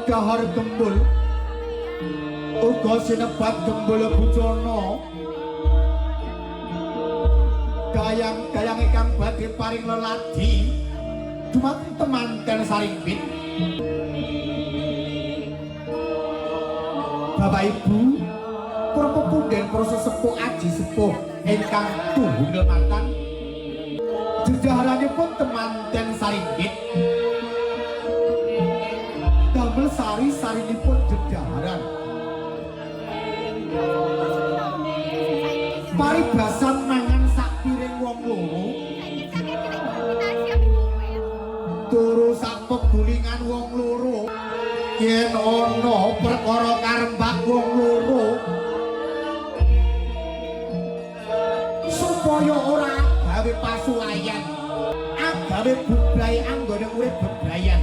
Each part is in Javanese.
dahar gembul uga sinebat gembul bucana dayang-dayang ingkang badhe paring leladi dumateng temanten Sarimpit. Bapak Ibu para pepunden para sesepuh aji sepuh ingkang tunggul mantan jejaranipun temanten Sarimpit damel sari-sarinipun jejaran paribasan mangan sak piring wong loro turu sak pegulingan wong loro yen ana perkara karembak wong loro supaya ora gawe pasuwayan agawe budaya anggone urip bebrayan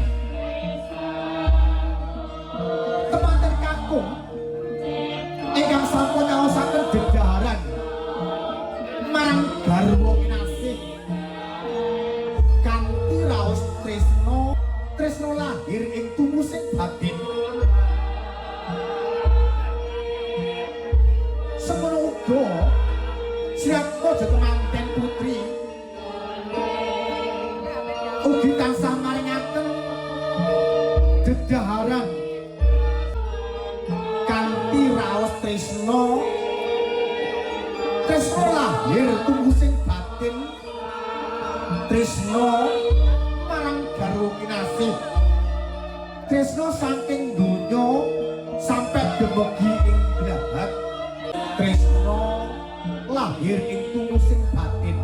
temanten kakung ingkang sampun nyaosaken jejaran marang garwa kinasih kanthi raos tresno lahir ing tumusing batin semono uga siap aja temanten putri ugi tansah maringaken jejaran kanthi raos tresno lahir tumusing batin tresno marang garwa kinasih tresno saking donya sampai dumugi ing blahat tresno lahir ing tumusing batin